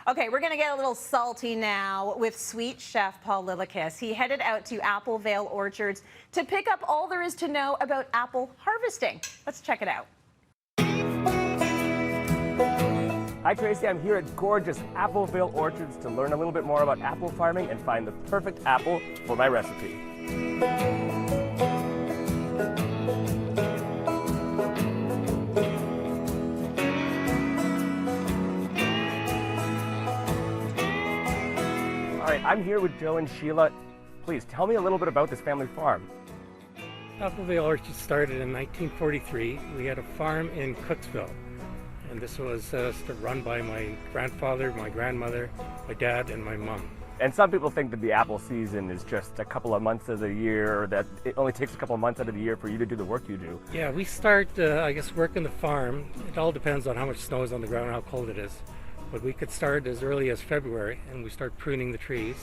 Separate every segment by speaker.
Speaker 1: Okay, we're going to get a little salty now with sweet chef Paul Lillakas. He headed out to Applevale Orchards to pick up all there is to know about apple harvesting. Let's check it out.
Speaker 2: Hi Tracy, I'm here at gorgeous Applevale Orchards to learn a little bit more about apple farming and find the perfect apple for my recipe. All right, I'm here with Joe and Sheila. Please tell me a little bit about this family farm.
Speaker 3: Applevale Orchards started in 1943. We had a farm in Cooksville, and this was run by my grandfather, my grandmother, my dad, and my mom.
Speaker 2: And some people think that the apple season is just a couple of months of the year, or that it only takes a couple of months out of the year for you to do the work you do.
Speaker 3: Yeah, we start, working the farm. It all depends on how much snow is on the ground and how cold it is. But we could start as early as February, and we start pruning the trees.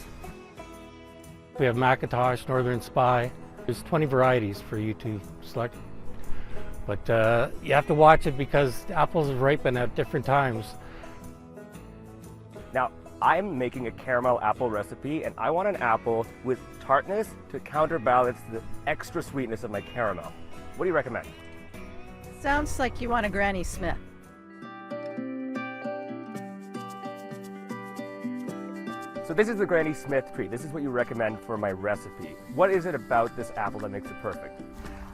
Speaker 3: We have Macintosh, Northern Spy. There's 20 varieties for you to select. But you have to watch it because the apples ripen at different times.
Speaker 2: Now, I'm making a caramel apple recipe, and I want an apple with tartness to counterbalance the extra sweetness of my caramel. What do you recommend?
Speaker 4: Sounds like you want a Granny Smith.
Speaker 2: So this is the Granny Smith tree. This is what you recommend for my recipe. What is it about this apple that makes it perfect?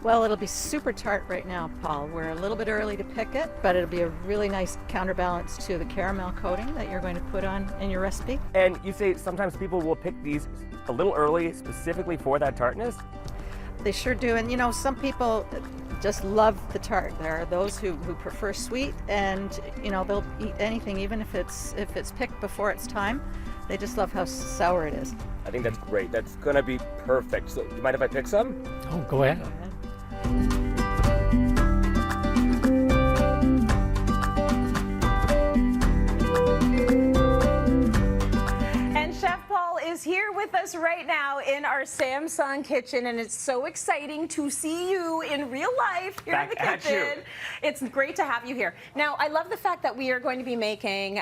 Speaker 4: Well, it'll be super tart right now, Paul. We're a little bit early to pick it, but it'll be a really nice counterbalance to the caramel coating that you're going to put on in your recipe.
Speaker 2: And you say sometimes people will pick these a little early specifically for that tartness?
Speaker 4: They sure do, and you know, some people just love the tart. There are those who prefer sweet, and you know, they'll eat anything, even if it's picked before it's time. They just love how sour it is.
Speaker 2: I think that's great. That's gonna be perfect. So, do you mind if I pick some?
Speaker 3: Oh, go ahead.
Speaker 4: Go ahead.
Speaker 1: And Chef Paul is here with us right now in our Samsung kitchen, and it's so exciting to see you in real life here in the kitchen. It's great to have you here. Now, I love the fact that we are going to be making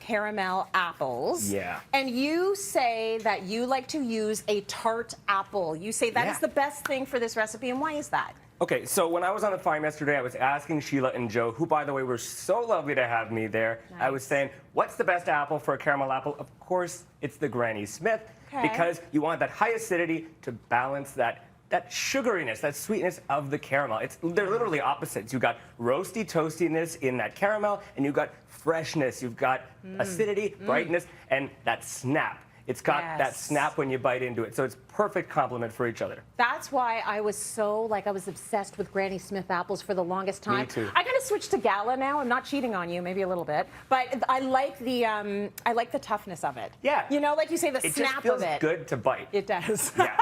Speaker 1: caramel apples.
Speaker 2: Yeah.
Speaker 1: And you say that you like to use a tart apple. You say that is the best thing for this recipe, and why is that?
Speaker 2: Okay, so when I was on the farm yesterday, I was asking Sheila and Joe, who, by the way, were so lovely to have me there.
Speaker 1: Nice.
Speaker 2: I was saying, what's the best apple for a caramel apple? Of course, it's the Granny Smith, because you want that high acidity to balance that sugariness, that sweetness of the caramel. They're literally opposites. You've got roasty toastiness in that caramel, and you've got freshness. You've got acidity, brightness, and that snap. It's got that snap when you bite into it, so it's perfect complement for each other.
Speaker 1: That's why I was I was obsessed with Granny Smith apples for the longest time.
Speaker 2: Me too.
Speaker 1: I kind of switched to Gala now. I'm not cheating on you, maybe a little bit, but I like the toughness of it.
Speaker 2: Yeah.
Speaker 1: You know, like you say, the snap of it.
Speaker 2: It just feels good to bite.
Speaker 1: It does.
Speaker 2: Yeah.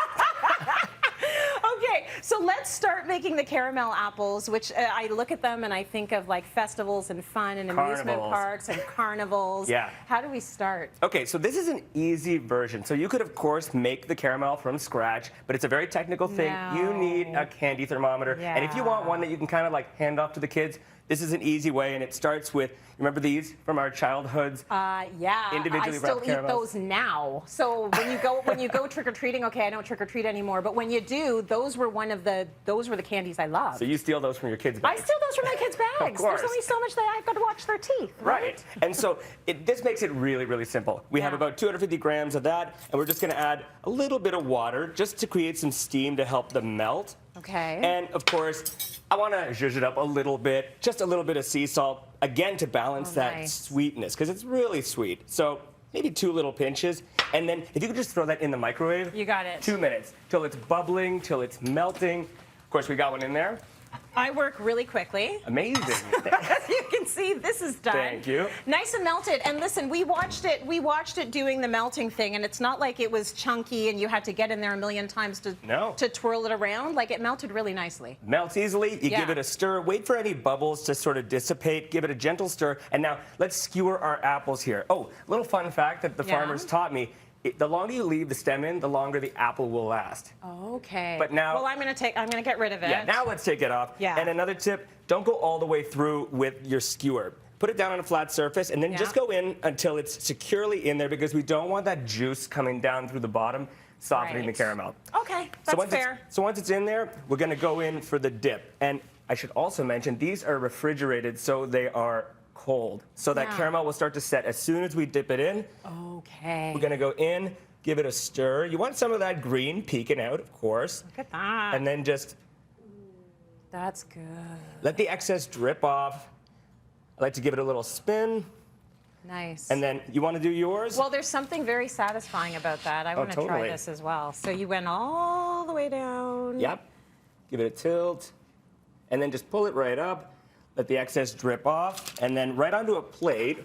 Speaker 1: Okay, so let's start making the caramel apples, which I look at them and I think of like festivals and fun and amusement parks and carnivals.
Speaker 2: Yeah.
Speaker 1: How do we start?
Speaker 2: Okay, so this is an easy version. So you could, of course, make the caramel from scratch, but it's a very technical thing.
Speaker 1: No.
Speaker 2: You need a candy thermometer.
Speaker 1: Yeah.
Speaker 2: And if you want one that you can kind of like hand off to the kids, this is an easy way, and it starts with, remember these from our childhoods?
Speaker 1: Yeah,
Speaker 2: Individually
Speaker 1: I still
Speaker 2: wrapped
Speaker 1: eat
Speaker 2: caramels.
Speaker 1: those now. So when you go trick or treating, okay, I don't trick or treat anymore, but when you do, those were the candies I loved.
Speaker 2: So you steal those from your kids'
Speaker 1: I
Speaker 2: bags.
Speaker 1: steal those from my kids' bags.
Speaker 2: Of course.
Speaker 1: There's only so much that I've got to watch their teeth.
Speaker 2: Right. And so this makes it really, really simple. We have about 250 grams of that, and we're just going to add a little bit of water just to create some steam to help them melt.
Speaker 1: Okay.
Speaker 2: And of course, I want to zhuzh it up a little bit, just a little bit of sea salt, again to balance that sweetness, because it's really sweet. So maybe 2 little pinches, and then if you could just throw that in the microwave.
Speaker 1: You got it.
Speaker 2: 2 minutes, till it's bubbling, till it's melting. Of course, we got one in there.
Speaker 1: I work really quickly.
Speaker 2: Amazing.
Speaker 1: As you can see, this is done.
Speaker 2: Thank you.
Speaker 1: Nice and melted. And listen, we watched it doing the melting thing, and it's not like it was chunky and you had to get in there a million times to twirl it around. Like, it melted really nicely.
Speaker 2: Melts easily. You give it a stir. Wait for any bubbles to sort of dissipate. Give it a gentle stir. And now let's skewer our apples here. Oh, little fun fact that the farmers taught me. The longer you leave the stem in, the longer the apple will last.
Speaker 1: Okay.
Speaker 2: But now,
Speaker 1: well, I'm gonna get rid of it.
Speaker 2: Yeah, now let's take it off.
Speaker 1: Yeah.
Speaker 2: And another tip, don't go all the way through with your skewer. put it down on a flat surface, and then just go in until it's securely in there, because we don't want that juice coming down through the bottom, softening the caramel.
Speaker 1: Okay, that's fair.
Speaker 2: So once it's in there, we're going to go in for the dip. And I should also mention, these are refrigerated, so they are cold. So that caramel will start to set as soon as we dip it in.
Speaker 1: Okay.
Speaker 2: We're going to go in, give it a stir. You want some of that green peeking out, of course.
Speaker 1: Look at that.
Speaker 2: And then just
Speaker 1: That's good.
Speaker 2: let the excess drip off. I like to give it a little spin.
Speaker 1: Nice.
Speaker 2: And then you want to do yours?
Speaker 1: Well, there's something very satisfying about that. I want to try
Speaker 2: totally.
Speaker 1: this as well. So you went all the way down.
Speaker 2: Yep. Give it a tilt. And then just pull it right up. Let the excess drip off. And then right onto a plate.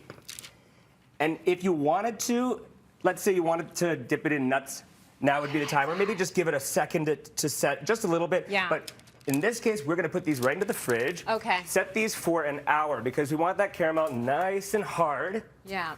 Speaker 2: And if you wanted to, let's say you wanted to dip it in nuts, now would be the time. Or maybe just give it a second to set just a little bit.
Speaker 1: Yeah.
Speaker 2: But in this case, we're going to put these right into the fridge.
Speaker 1: Okay.
Speaker 2: Set these for an hour, because we want that caramel nice and hard.
Speaker 1: Yeah.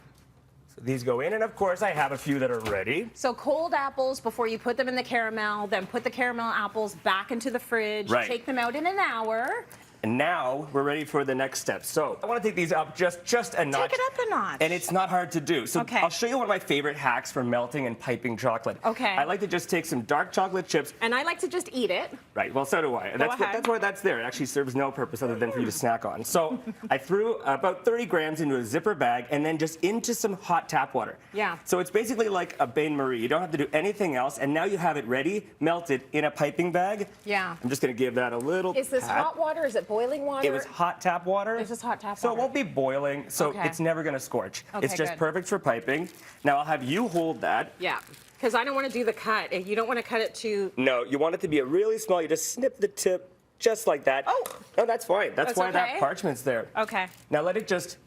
Speaker 2: So these go in, and of course, I have a few that are ready.
Speaker 1: So cold apples before you put them in the caramel, then put the caramel apples back into the fridge.
Speaker 2: Right.
Speaker 1: Take them out in an hour.
Speaker 2: And now we're ready for the next step. So I want to take these up just a notch.
Speaker 1: Take it up a notch.
Speaker 2: And it's not hard to do. So
Speaker 1: Okay.
Speaker 2: I'll show you one of my favorite hacks for melting and piping chocolate.
Speaker 1: Okay.
Speaker 2: I like to just take some dark chocolate chips.
Speaker 1: And I like to just eat it.
Speaker 2: Right, well, so do I. That's
Speaker 1: ahead.
Speaker 2: why that's there. It actually serves no purpose other than for you to snack on. So I threw about 30 grams into a zipper bag and then just into some hot tap water.
Speaker 1: Yeah.
Speaker 2: So it's basically like a bain-marie. You don't have to do anything else. And now you have it ready, melted in a piping bag.
Speaker 1: Yeah.
Speaker 2: I'm just going to give that a little
Speaker 1: Is this
Speaker 2: pat.
Speaker 1: hot water? Is it boiling water?
Speaker 2: It was hot tap water.
Speaker 1: It's just hot tap
Speaker 2: So
Speaker 1: water.
Speaker 2: it won't be boiling, so
Speaker 1: Okay.
Speaker 2: it's never going to scorch.
Speaker 1: Okay,
Speaker 2: It's just
Speaker 1: good.
Speaker 2: perfect for piping. Now I'll have you hold that.
Speaker 1: Yeah. Because I don't want to do the cut. You don't want to cut it too...
Speaker 2: No, you want it to be a really small. You just snip the tip just like that.
Speaker 1: Oh.
Speaker 2: No, that's fine. That's why
Speaker 1: okay?
Speaker 2: that parchment's there.
Speaker 1: Okay.
Speaker 2: Now let it just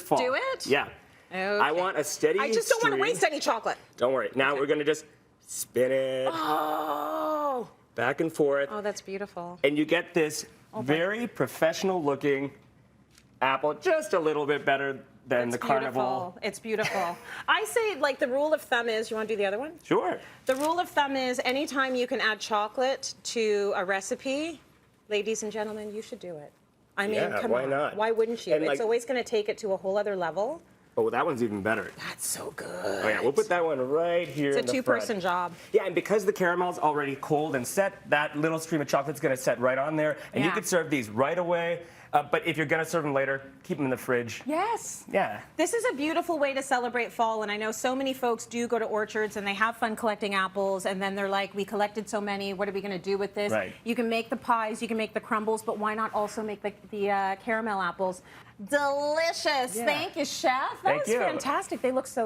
Speaker 2: fall.
Speaker 1: Do it?
Speaker 2: Yeah.
Speaker 1: Okay.
Speaker 2: I want a steady
Speaker 1: I just don't want to
Speaker 2: stream.
Speaker 1: waste any chocolate.
Speaker 2: Don't worry. Now we're going to just spin it
Speaker 1: Oh.
Speaker 2: back and forth.
Speaker 1: Oh, that's beautiful.
Speaker 2: And you get this very professional looking apple, just a little bit better than the carnival.
Speaker 1: Beautiful. It's beautiful. I say, like, the rule of thumb is, you want to do the other one?
Speaker 2: Sure.
Speaker 1: The rule of thumb is anytime you can add chocolate to a recipe, ladies and gentlemen, you should do it. I mean,
Speaker 2: Yeah,
Speaker 1: come
Speaker 2: why
Speaker 1: on.
Speaker 2: not?
Speaker 1: Why wouldn't you?
Speaker 2: And,
Speaker 1: It's
Speaker 2: like-
Speaker 1: always going to take it to a whole other level.
Speaker 2: Oh, that one's even better.
Speaker 1: That's so good.
Speaker 2: Oh yeah, we'll put that one right here in
Speaker 1: It's a
Speaker 2: the front.
Speaker 1: two-person job.
Speaker 2: Yeah, and because the caramel's already cold and set, that little stream of chocolate's going to set right on there, and you
Speaker 1: Yeah.
Speaker 2: could serve these right away. But if you're going to serve them later, keep them in the fridge.
Speaker 1: Yes.
Speaker 2: Yeah.
Speaker 1: This is a beautiful way to celebrate fall, and I know so many folks do go to orchards and they have fun collecting apples, and then they're like, we collected so many, what are we going to do with this?
Speaker 2: Right.
Speaker 1: You can make the pies, you can make the crumbles, but why not also make the caramel apples? Delicious.
Speaker 2: Yeah.
Speaker 1: Thank you, Chef. That
Speaker 2: Thank
Speaker 1: was
Speaker 2: you.
Speaker 1: fantastic. They look so